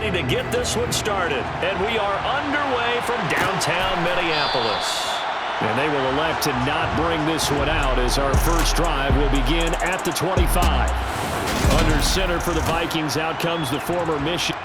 ready to get this one started. And we are underway from downtown Minneapolis. And they will elect to not bring this one out as our first drive will begin at the 25. Under center for the Vikings, out comes the former Michigan.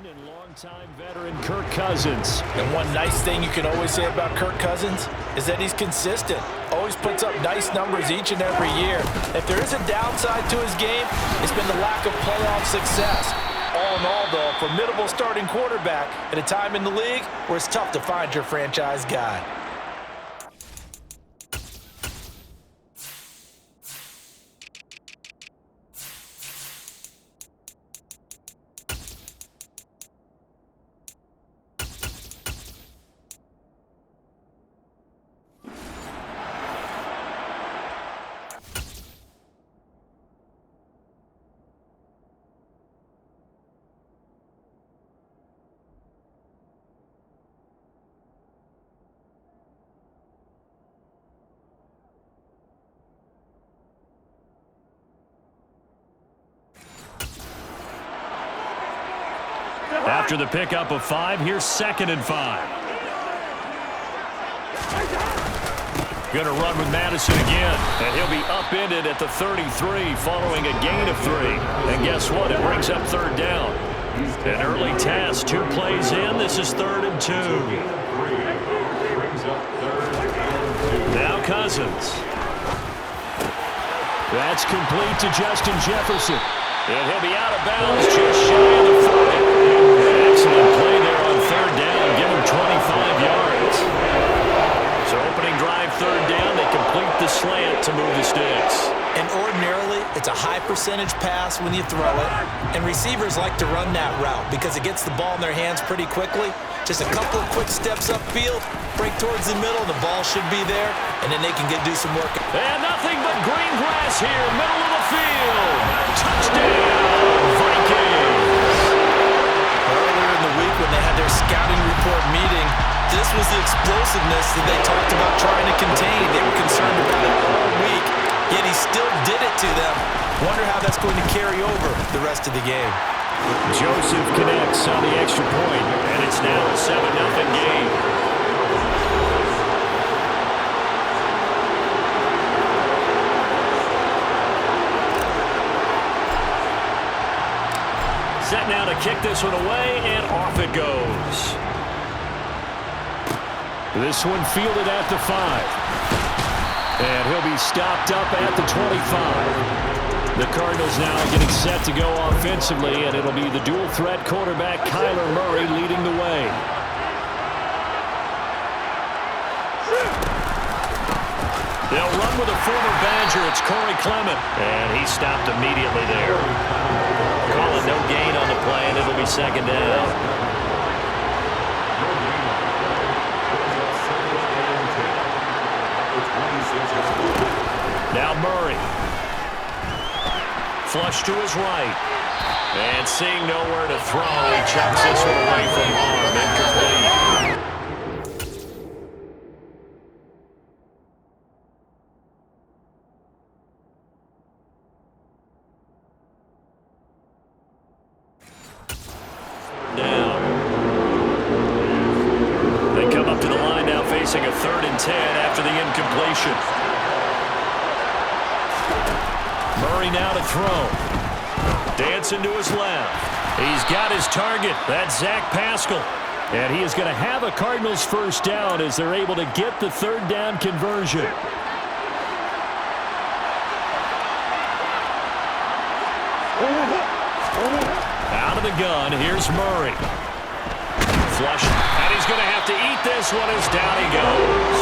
And longtime veteran Kirk Cousins. And one nice thing you can always say about Kirk Cousins is that he's consistent. Always puts up nice numbers each and every year. If there is a downside to his game, it's been the lack of playoff success. All in all, though, a formidable starting quarterback at a time in the league where it's tough to find your franchise guy. After the pickup of 5, here's 2nd and 5. Going to run with Madison again. And he'll be upended at the 33 following a gain of 3. And guess what? It brings up 3rd down. An early test. 2 plays in. This is 3rd and 2. Now Cousins. That's complete to Justin Jefferson. And he'll be out of bounds just shy of the 40. Excellent play there on 3rd down. Give him 25 yards. So opening drive 3rd down. They complete the slant to move the sticks. And ordinarily, it's a high percentage pass when you throw it. And receivers like to run that route because it gets the ball in their hands pretty quickly. Just a couple of quick steps upfield, break towards the middle, the ball should be there, and then they can do some work. And nothing but green grass here, middle of the field. Touchdown, Vikings. Earlier in the week when they had their scouting report meeting, this was the explosiveness that they talked about trying to contain. They were concerned about it all week, yet he still did it to them. Wonder how that's going to carry over the rest of the game. Joseph connects on the extra point, and it's now a 7-0 game. Set now to kick this one away, and off it goes. This one fielded at the 5. And he'll be stopped up at the 25. The Cardinals now getting set to go offensively, and it'll be the dual-threat quarterback Kyler Murray leading the way. They'll run with a former Badger. It's Corey Clement, and he stopped immediately there. Calling no gain on the play, and it'll be 2nd down. Now Murray. Flush to his right. And seeing nowhere to throw, he chucks this one away from arm. Incomplete. Down. They come up to the line now facing a 3rd and 10 after the incompletion. Murray now to throw. Dancing to his left. He's got his target. That's Zach Pascal. And he is going to have a Cardinals first down as they're able to get the third down conversion. Out of the gun, here's Murray. Flush, and he's going to have to eat this one as down he goes.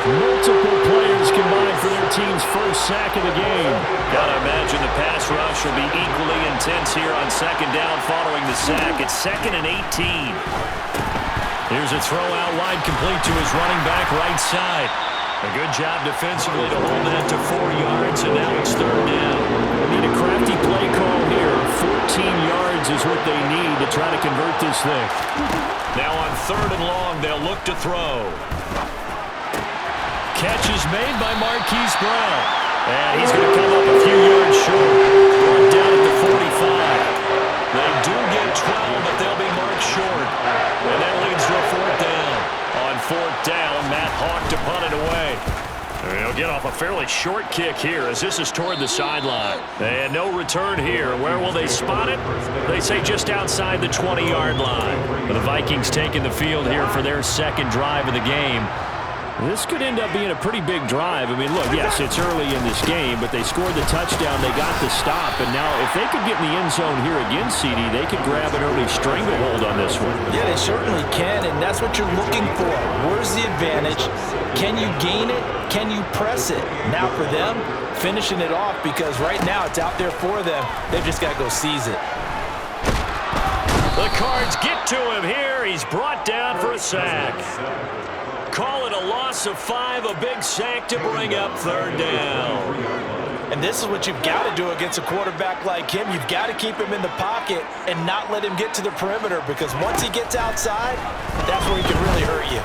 Multiple players combined for their team's first sack of the game. Gotta imagine the pass rush will be equally intense here on second down following the sack. It's 2nd and 18. Here's a throw out wide, complete to his running back right side. A good job defensively to hold that to 4 yards, and now it's third down. Need a crafty play call here. 14 yards is what they need to try to convert this thing. Now on 3rd and long, they'll look to throw. Catch is made by Marquise Brown. And he's going to come up a few yards short. Brought down at the 45. They do get 12, but they'll be marked short. And that leads to a 4th down. On 4th down, Matt Hawk to punt it away. He'll get off a fairly short kick here as this is toward the sideline. And no return here. Where will they spot it? They say just outside the 20-yard line. The Vikings taking the field here for their second drive of the game. This could end up being a pretty big drive. I mean, look, yes, it's early in this game, but they scored the touchdown. They got the stop. And now if they could get in the end zone here again, CD, they could grab an early stranglehold on this one. Yeah, they certainly can, and that's what you're looking for. Where's the advantage? Can you gain it? Can you press it? Now for them, finishing it off, because right now it's out there for them. They've just got to go seize it. The Cards get to him here. He's brought down for a sack. Call it a loss of 5, a big sack to bring up third down. And this is what you've got to do against a quarterback like him. You've got to keep him in the pocket and not let him get to the perimeter, because once he gets outside, that's where he can really hurt you.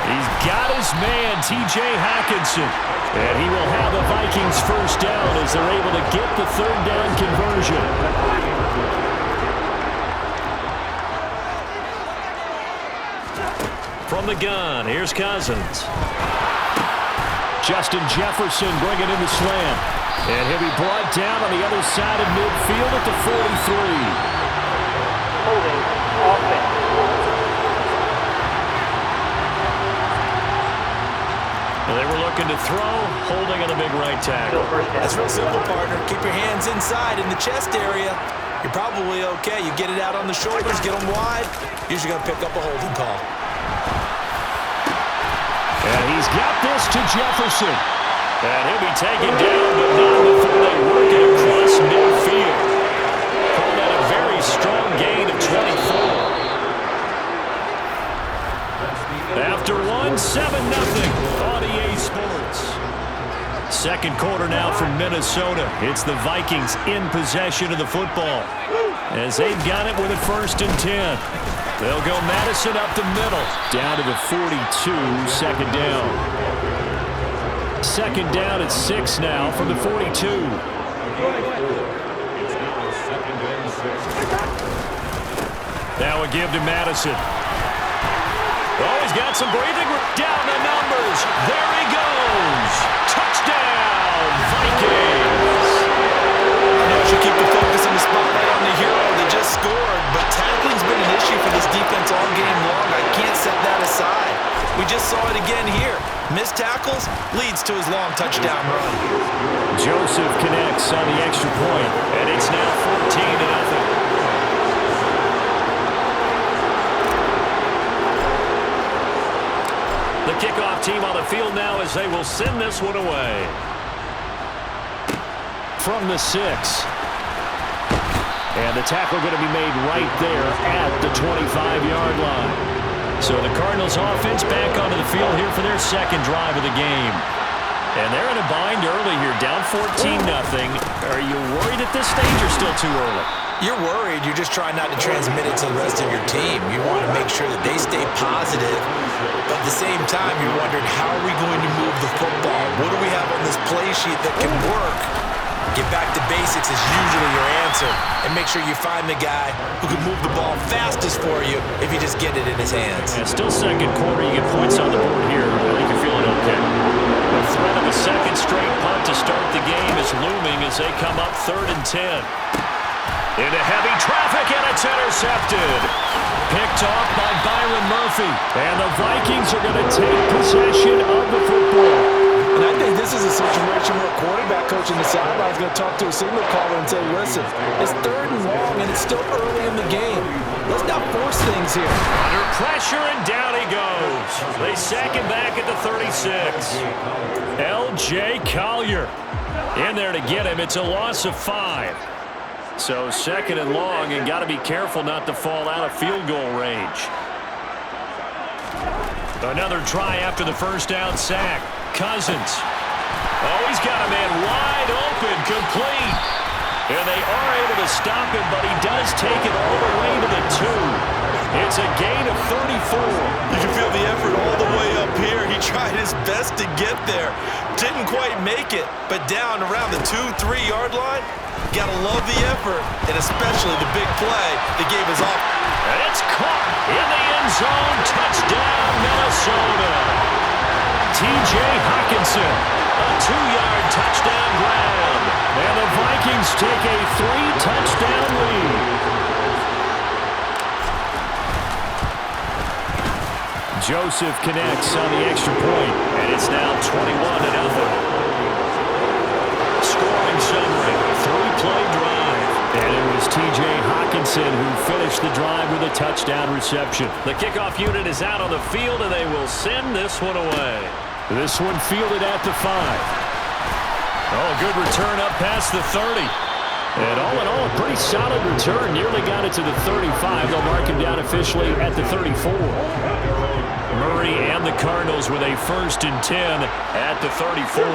He's got his man, T.J. Hockenson. And he will have a Vikings first down as they're able to get the third down conversion. From the gun, here's Cousins. Justin Jefferson bringing in the slant. And he'll be brought down on the other side of midfield at the 43. Holding offense. They were looking to throw, holding on a big right tackle. That's real simple, partner. Keep your hands inside in the chest area. You're probably okay. You get it out on the shoulders, get them wide. Usually going to pick up a holding call. And he's got this to Jefferson. And he'll be taken down, but not before they work it across midfield. Called that a very strong gain of 24. After 1, 7-0 on EA Sports. Second quarter now from Minnesota. It's the Vikings in possession of the football, as they've got it with a 1st and 10. They'll go Madison up the middle, down to the 42, second down. Second down at 6 now from the 42. Now a give to Madison. Oh, he's got some breathing room. Down the numbers. There he goes. Touchdown, Vikings. Now you should keep the focus on the spotlight on the hero that just scored, but tackling's been an issue for this defense all game long. I can't set that aside. We just saw it again here. Missed tackles leads to his long touchdown run. Joseph connects on the extra point, and it's now 14-0. The kickoff team on the field now as they will send this one away. From the 6. And the tackle going to be made right there at the 25-yard line. So the Cardinals offense back onto the field here for their second drive of the game. And they're in a bind early here, down 14-0. Are you worried at this stage or still too early? You're worried. You're just trying not to transmit it to the rest of your team. You want to make sure that they stay positive. But at the same time, you're wondering, how are we going to move the football? What do we have on this play sheet that can work? Get back to basics is usually your answer. And make sure you find the guy who can move the ball fastest for you if you just get it in his hands. And still second quarter. You get points on the board here. I think you're feeling okay. The threat of a A second straight punt to start the game is looming as they come up 3rd and 10. Into heavy traffic, and it's intercepted. Picked off by Byron Murphy. And the Vikings are going to take possession of the football. And I think this is a situation where a quarterback coach in the sideline is going to talk to a signal caller and say, listen, it's 3rd and long, and it's still early in the game. Let's not force things here. Under pressure, and down he goes. They sack him back at the 36. L.J. Collier in there to get him. It's a loss of 5. So 2nd and long, and got to be careful not to fall out of field goal range. Another try after the first down sack. Cousins. Oh, he's got a man wide open, complete. And they are able to stop him, but he does take it all the way to the 2. It's a gain of 34. You can feel the effort all the way up here. He tried his best to get there. Didn't quite make it, but down around the 2-3-yard line, got to love the effort, and especially the big play that gave us off. And it's caught in the end zone. Touchdown, Minnesota. T.J. Hockenson, a 2-yard touchdown grab. And the Vikings take a 3-touchdown lead. Joseph connects on the extra point, and it's now 21-0. Scoring summary, 3-play drive. And it was T.J. Hockenson who finished the drive with a touchdown reception. The kickoff unit is out on the field, and they will send this one away. This one fielded at the 5. Oh, good return up past the 30. And all in all, a pretty solid return. Nearly got it to the 35. They'll mark him down officially at the 34. Murray and the Cardinals with a 1st and 10 at the 34.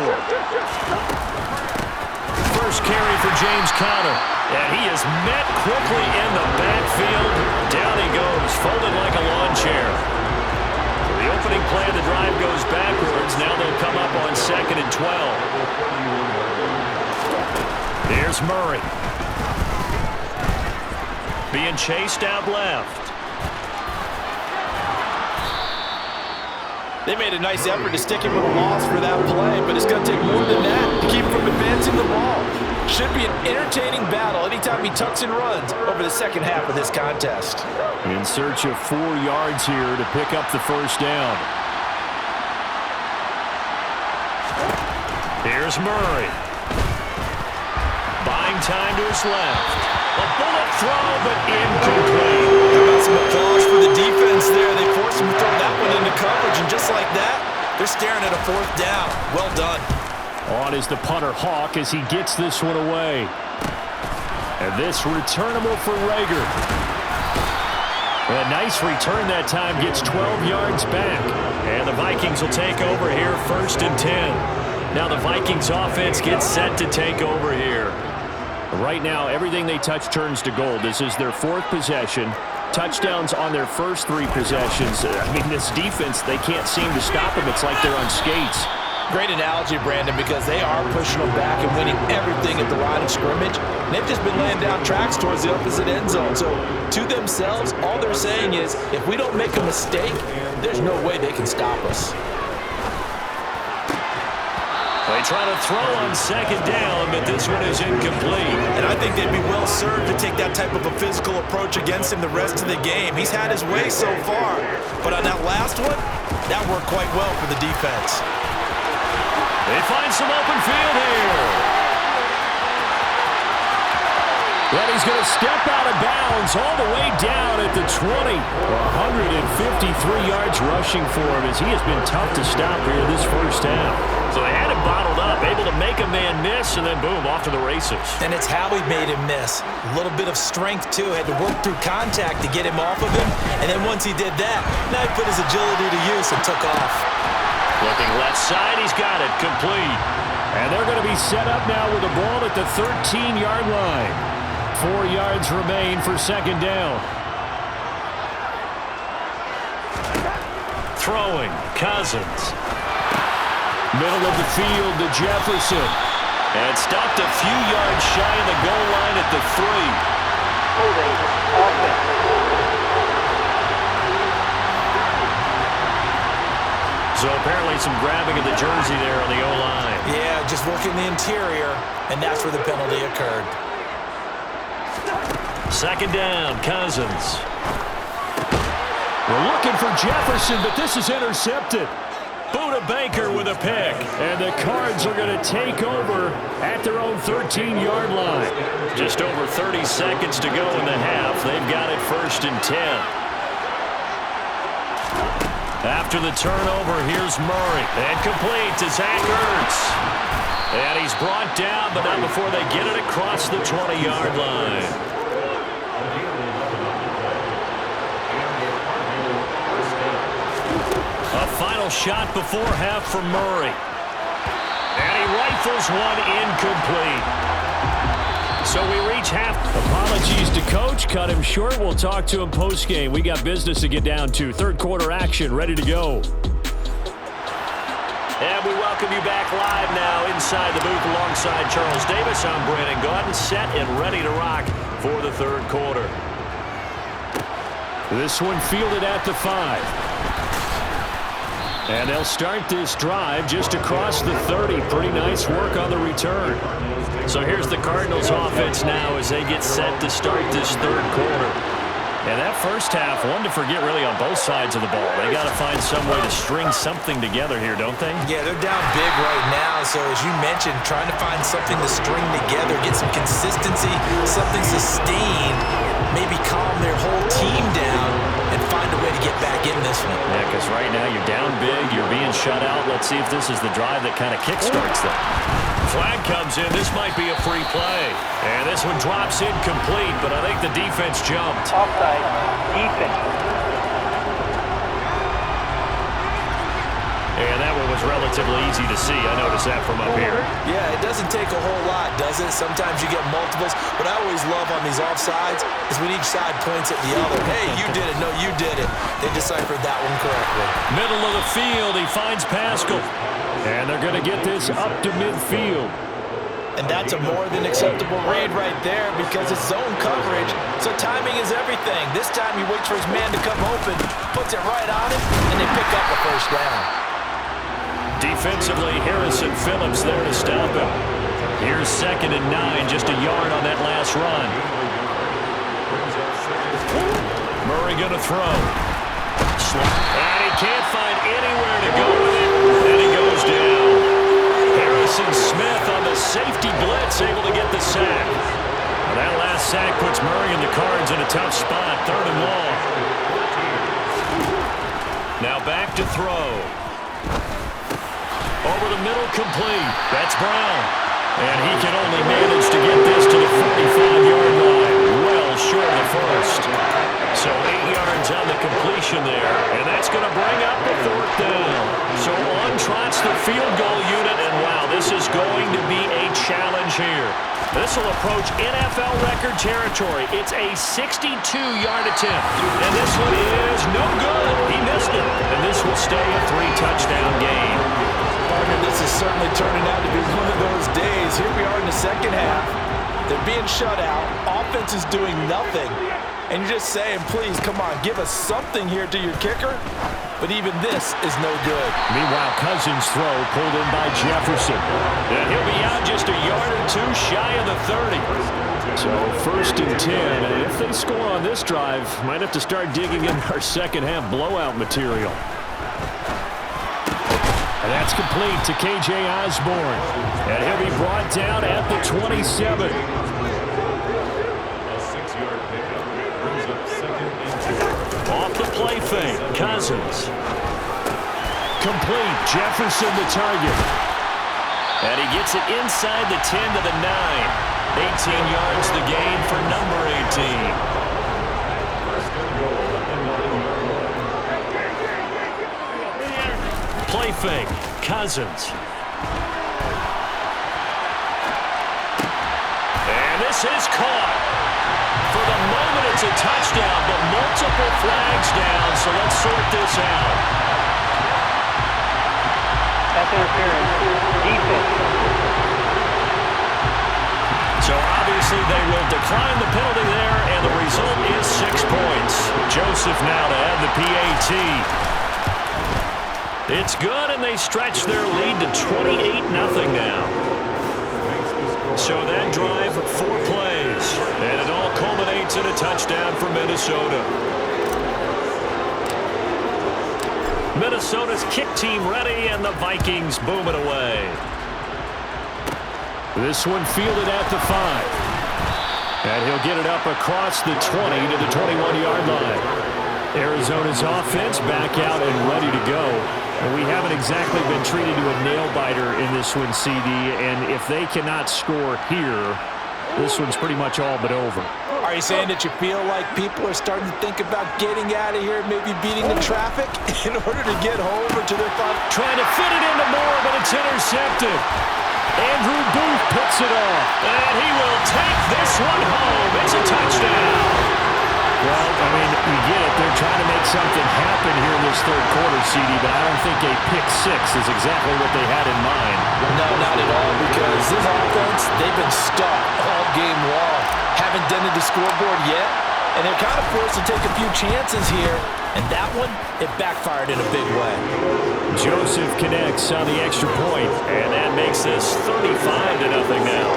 First carry for James Conner. And he is met quickly in the backfield. Down he goes, folded like a lawn chair. The opening play of the drive goes backwards. Now they'll come up on 2nd and 12. Here's Murray. Being chased out left. They made a nice effort to stick him with a loss for that play, but it's going to take more than that to keep him from advancing the ball. Should be an entertaining battle anytime he tucks and runs over the second half of this contest. In search of 4 yards here to pick up the first down. Here's Murray. Buying time to his left. A bullet throw, but incomplete. How about some applause for the defense there? They forced him to throw that one into coverage, and just like that, they're staring at a 4th down. Well done. On is the punter Hawk as he gets this one away. And this returnable for Rager. A nice return that time, gets 12 yards back. And the Vikings will take over here 1st and 10. Now the Vikings offense gets set to take over here. Right now, everything they touch turns to gold. This is their 4th possession. Touchdowns on their first 3 possessions. I mean, this defense, they can't seem to stop them. It's like they're on skates. Great analogy, Brandon, because they are pushing them back and winning everything at the line of scrimmage. And they've just been laying down tracks towards the opposite end zone. So, to themselves, all they're saying is, if we don't make a mistake, there's no way they can stop us. They try to throw on 2nd down, but this one is incomplete. And I think they'd be well served to take that type of a physical approach against him the rest of the game. He's had his way so far, but on that last one, that worked quite well for the defense. They find some open field here. And he's going to step out of bounds all the way down at the 20. 153 yards rushing for him as he has been tough to stop here this first half. So they had him bottled up, able to make a man miss, and then boom, off to the races. And it's how he made him miss. A little bit of strength, too. Had to work through contact to get him off of him. And then once he did that, now he put his agility to use and took off. Looking left side, he's got it, complete. And they're going to be set up now with the ball at the 13-yard line. 4 yards remain for 2nd down. Throwing, Cousins. Middle of the field to Jefferson. And stopped a few yards shy of the goal line at the 3. Holding offense. So apparently some grabbing of the jersey there on the O-line. Yeah, just working the interior, and that's where the penalty occurred. Second down, Cousins. We're looking for Jefferson, but this is intercepted. Buda Baker with a pick. And the Cards are going to take over at their own 13-yard line. Just over 30 seconds to go in the half. They've got it 1st and 10. After the turnover, here's Murray. And complete to Zach Ertz. And he's brought down, but not before they get it across the 20-yard line. A final shot before half from Murray. And he rifles one incomplete. So we reach half. Apologies to Coach. Cut him short. We'll talk to him post-game. We got business to get down to. Third quarter action ready to go. And we welcome you back live now inside the booth alongside Charles Davis. I'm Brandon Gaudin, set and ready to rock for the third quarter. This one fielded at the 5. And they'll start this drive just across the 30. Pretty nice work on the return. So here's the Cardinals offense now as they get set to start this third quarter. And that first half, one to forget really on both sides of the ball. They got to find some way to string something together here, don't they? Yeah, they're down big right now. So as you mentioned, trying to find something to string together, get some consistency, something sustained, maybe calm their whole team down and find a way to get back in this one. Yeah, because right now you're down big, you're being shut out. Let's see if this is the drive that kind of kickstarts them. Flag comes in. This might be a free play. And this one drops incomplete, but I think the defense jumped. Offside. Defense. And that one was relatively easy to see. I noticed that from up here. Yeah, it doesn't take a whole lot, does it? Sometimes you get multiples. What I always love on these offsides is when each side points at the other. Hey, you did it. No, you did it. They deciphered that one correctly. Middle of the field. He finds Pascal. And they're going to get this up to midfield. And that's a more than acceptable read right there because it's zone coverage, so timing is everything. This time he waits for his man to come open, puts it right on him, and they pick up the first down. Defensively, Harrison Phillips there to stop him. Here's 2nd and 9, just a yard on that last run. Murray going to throw. And he can't find anywhere to go with it, and he goes down. Harrison Smith on the safety blitz, able to get the sack. Well, that last sack puts Murray and the Cards in a tough spot, 3rd and long. Now back to throw. Over the middle, complete. That's Brown. And he can only manage to get this to the 45-yard line. Well short of the first. So 8 yards on the completion there. And that's going to bring up the 4th down. So on trots the field goal unit. And wow, this is going to be a challenge here. This will approach NFL record territory. It's a 62-yard attempt. And this one is no good. He missed it. And this will stay a 3-touchdown game. This is certainly turning out to be one of those days. Here we are in the second half. They're being shut out. Offense is doing nothing. And you're just saying, please, come on, give us something here to your kicker. But even this is no good. Meanwhile, Cousins' throw pulled in by Jefferson. And he'll be out just a yard or two shy of the 30. So 1st and 10. And if they score on this drive, might have to start digging in our second half blowout material. And that's complete to K.J. Osborne. And he'll be brought down at the 27. Off the play fake, Cousins. Complete, Jefferson the target. And he gets it inside the 10 to the 9. 18 yards the gain for number 18. Play fake, Cousins. And this is caught. For the moment, it's a touchdown, but multiple flags down, so let's sort this out. Pass interference. Defense. So obviously they will decline the penalty there, and the result is 6 points. Joseph now to add the PAT. It's good, and they stretch their lead to 28-0 now. So that drive, 4 plays, and it all culminates in a touchdown for Minnesota. Minnesota's kick team ready, and the Vikings boom it away. This one fielded at the 5. And he'll get it up across the 20 to the 21-yard line. Arizona's offense back out and ready to go. And we haven't exactly been treated to a nail-biter in this one, CD. And if they cannot score here, this one's pretty much all but over. Are you saying that you feel like people are starting to think about getting out of here, maybe beating the traffic in order to get home or to their thought? Trying to fit it into Moore, but it's intercepted. Andrew Booth puts it off, and he will take this one home. It's a touchdown. Well, I mean, you get it. They're trying to make something happen here in this third quarter, CD, but I don't think a pick 6 is exactly what they had in mind. No, not at all, because this offense, they've been stuck all game long. Haven't dented the scoreboard yet, and they're kind of forced to take a few chances here, and that one, it backfired in a big way. Joseph connects on the extra point, and that makes this 35-0 now.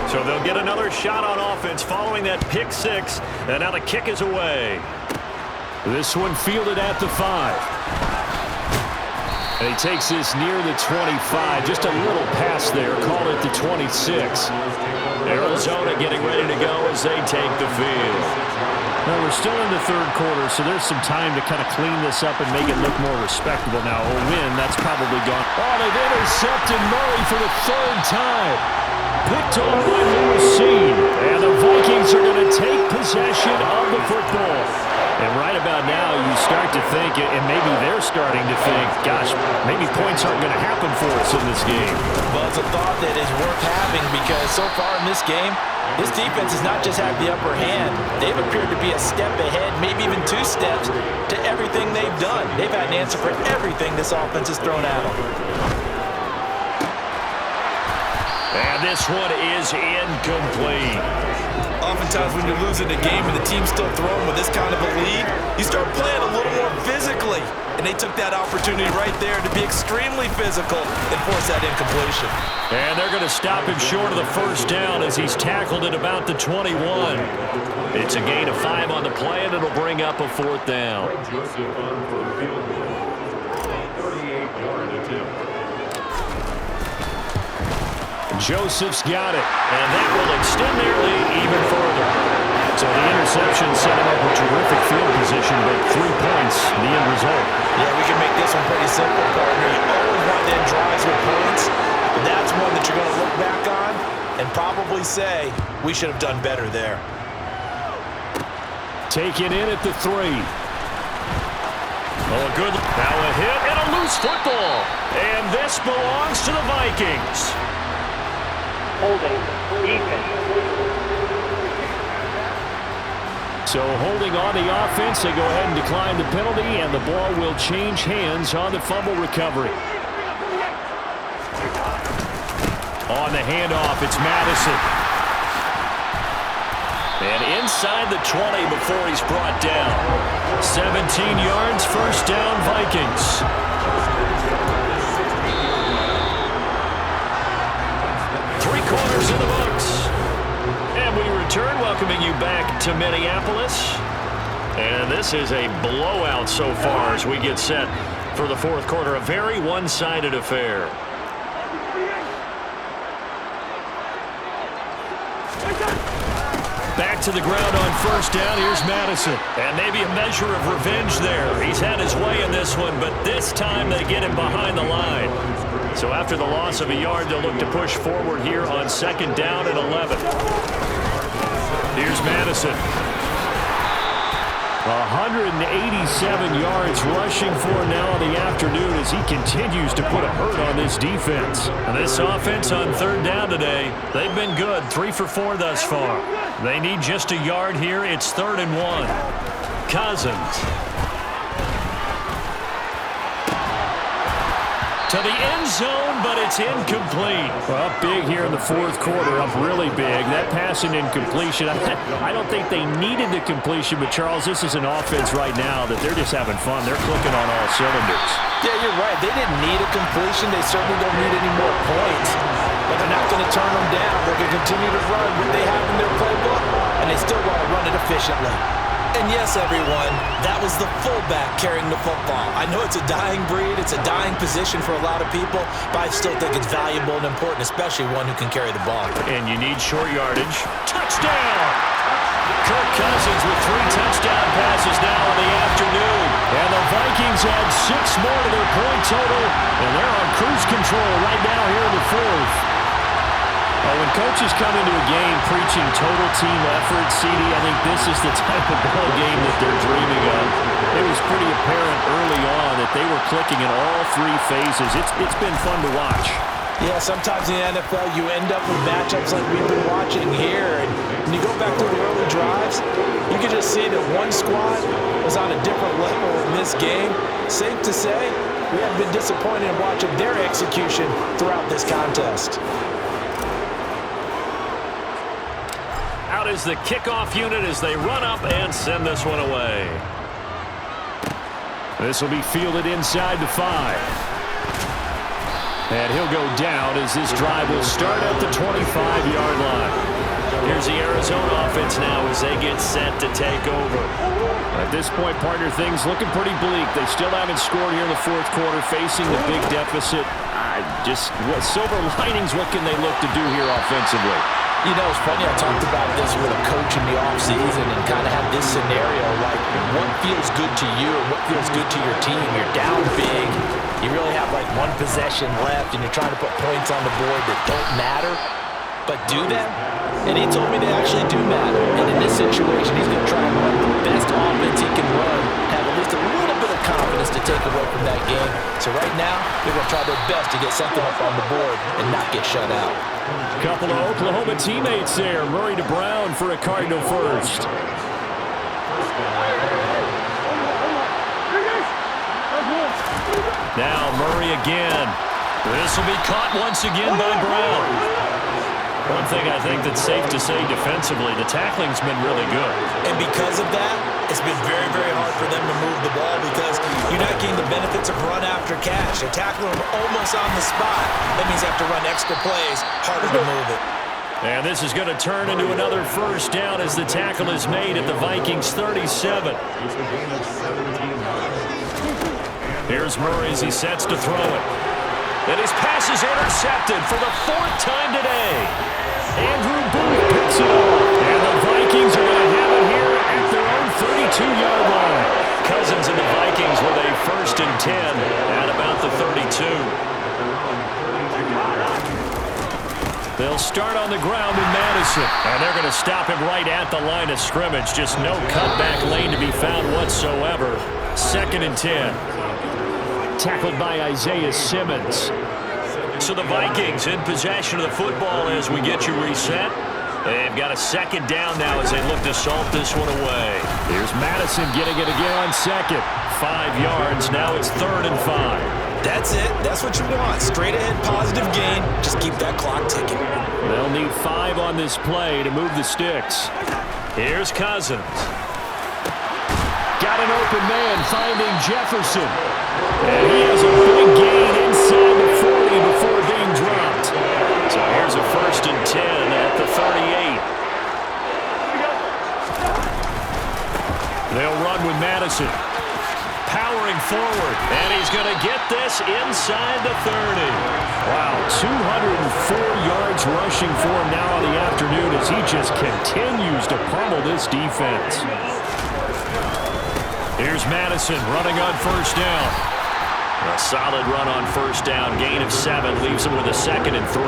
So they'll get another shot on offense following that pick 6, and now the kick is away. This one fielded at the 5. And he takes this near the 25. Just a little pass there. Call it the 26. Arizona getting ready to go as they take the field. Well, we're still in the third quarter, so there's some time to kind of clean this up and make it look more respectable. Now, a win, that's probably gone. Oh, they've intercepted Murray for the 3rd time. Picked off by Lewis. And the Vikings are going to take possession of the football. And right about now, you start to think, and maybe they're starting to think, gosh, maybe points aren't going to happen for us in this game. Well, it's a thought that is worth having because so far in this game, this defense has not just had the upper hand. They've appeared to be a step ahead, maybe even 2 steps, to everything they've done. They've had an answer for everything this offense has thrown at them. And this one is incomplete. Oftentimes when you're losing a game and the team's still throwing with this kind of a lead, you start playing a little more physically. And they took that opportunity right there to be extremely physical and force that incompletion. And they're going to stop him short of the first down as he's tackled at about the 21. It's a gain of 5 on the play, and it'll bring up a 4th down. Joseph's got it, and that will extend their lead even further. So the interception set him up a terrific field position, but 3 points, the end result. Yeah, we can make this one pretty simple, partner. You always want to end drives with points, but that's one that you're going to look back on and probably say, we should have done better there. Taken in at the 3. Oh, good. Now a hit and a loose football. And this belongs to the Vikings. Holding. Defense. So holding on the offense, they go ahead and decline the penalty, and the ball will change hands on the fumble recovery. On the handoff, it's Madison. And inside the 20 before he's brought down. 17 yards, first down, Vikings. 3 quarters in the books. And we return, welcoming you back to Minneapolis. And this is a blowout so far as we get set for the 4th quarter. A very one-sided affair. Back to the ground on first down. Here's Madison. And maybe a measure of revenge there. He's had his way in this one, but this time they get him behind the line. So after the loss of a yard, they'll look to push forward here on 2nd down and 11. Here's Madison. 187 yards rushing for now in the afternoon as he continues to put a hurt on this defense. And this offense on 3rd down today, they've been good. 3 for 4 thus far. They need just a yard here. It's 3rd and 1. Cousins. To the end zone, but it's incomplete. Well, big here in the fourth quarter, up really big. That pass and incompletion, I don't think they needed the completion, but Charles, this is an offense right now that they're just having fun. They're clicking on all cylinders. Yeah, you're right. They didn't need a completion. They certainly don't need any more points. But they're not going to turn them down. They're going to continue to run what they have in their playbook, and they still want to run it efficiently. And yes, everyone, that was the fullback carrying the football. I know it's a dying breed, it's a dying position for a lot of people, but I still think it's valuable and important, especially one who can carry the ball. And you need short yardage. Touchdown! Kirk Cousins with 3 touchdown passes now in the afternoon. And the Vikings add 6 more to their point total, and they're on cruise control right now here in the fourth. When coaches come into a game preaching total team effort, CD, I think this is the type of ball game that they're dreaming of. It was pretty apparent early on that they were clicking in all 3 phases. It's been fun to watch. Yeah, sometimes in the NFL you end up with matchups like we've been watching here. And when you go back to the early drives, you can just see that one squad was on a different level in this game. Safe to say, we have been disappointed in watching their execution throughout this contest. Out is the kickoff unit as they run up and send this one away. This will be fielded inside the 5. And he'll go down as this drive will start at the 25-yard line. Here's the Arizona offense now as they get set to take over. At this point, partner, things looking pretty bleak. They still haven't scored here in the fourth quarter, facing the big deficit. Silver linings, what can they look to do here offensively? You know, it's funny, I talked about this with a coach in the offseason and kind of had this scenario, like what feels good to you and what feels good to your team. You're down big, you really have like 1 possession left, and you're trying to put points on the board that don't matter, but do them? And he told me they actually do matter. And in this situation, he's going to try and run the best offense he can run, have at least a little bit of confidence to take away from that game. So right now, they're going to try their best to get something up on the board and not get shut out. Couple of Oklahoma teammates there. Murray to Brown for a Cardinal first. Now Murray again. This will be caught once again by Brown. One thing I think that's safe to say defensively, the tackling's been really good. And because of that, it's been very, very hard for them to move the ball because you're not getting the benefits of run after catch. They're tackling them almost on the spot. That means they have to run extra plays, harder to move it. And this is going to turn into another first down as the tackle is made at the Vikings 37. Here's Murray as he sets to throw it. And his pass is intercepted for the 4th time today. Andrew Booth picks it up. And the Vikings are going to have it here at their own 32-yard line. Cousins and the Vikings with a 1st and 10 at about the 32. They'll start on the ground in Madison. And they're going to stop him right at the line of scrimmage. Just no cutback lane to be found whatsoever. 2nd and 10. Tackled by Isaiah Simmons. So the Vikings in possession of the football as we get you reset. They've got a 2nd down now as they look to salt this one away. Here's Madison getting it again on 2nd. 5 yards. Now it's 3rd and 5. That's it. That's what you want. Straight ahead positive gain. Just keep that clock ticking. They'll need 5 on this play to move the sticks. Here's Cousins. Got an open man finding Jefferson. And he has a big gain inside the 40 before being dropped. So here's a 1st and 10 at the 38. They'll run with Madison. Powering forward. And he's going to get this inside the 30. Wow, 204 yards rushing for him now on the afternoon as he just continues to pummel this defense. Here's Madison running on 1st down. A solid run on 1st down. Gain of 7 leaves him with a 2nd and 3.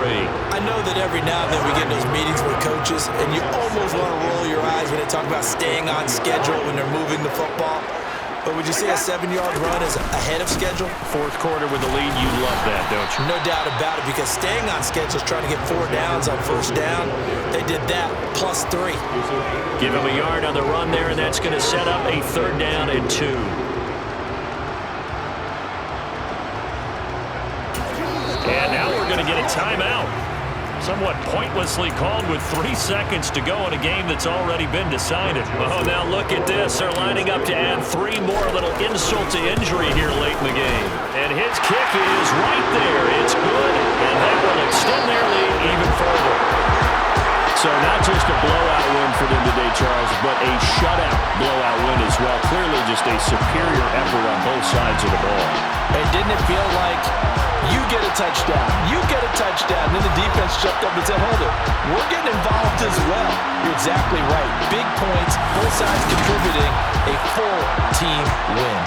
I know that every now and then we get in those meetings with coaches, and you almost want to roll your eyes when they talk about staying on schedule when they're moving the football. But would you say a 7-yard run is ahead of schedule? 4th quarter with the lead, you love that, don't you? No doubt about it, because staying on schedule is trying to get 4 downs on 1st down. They did that, plus 3. Give him a yard on the run there, and that's going to set up a 3rd down and 2. going to get a timeout. Somewhat pointlessly called with 3 seconds to go in a game that's already been decided. Oh, now look at this. They're lining up to add 3 more, little insult to injury here late in the game. And his kick is right there. It's good, and that will extend their lead even further. So not just a blowout win for them today, Charles, but a shutout blowout win as well. Clearly just a superior effort on both sides of the ball. And didn't it feel like you get a touchdown, you get a touchdown, and then the defense jumped up and said, hold it, we're getting involved as well. You're exactly right. Big points, both sides contributing, a full team win.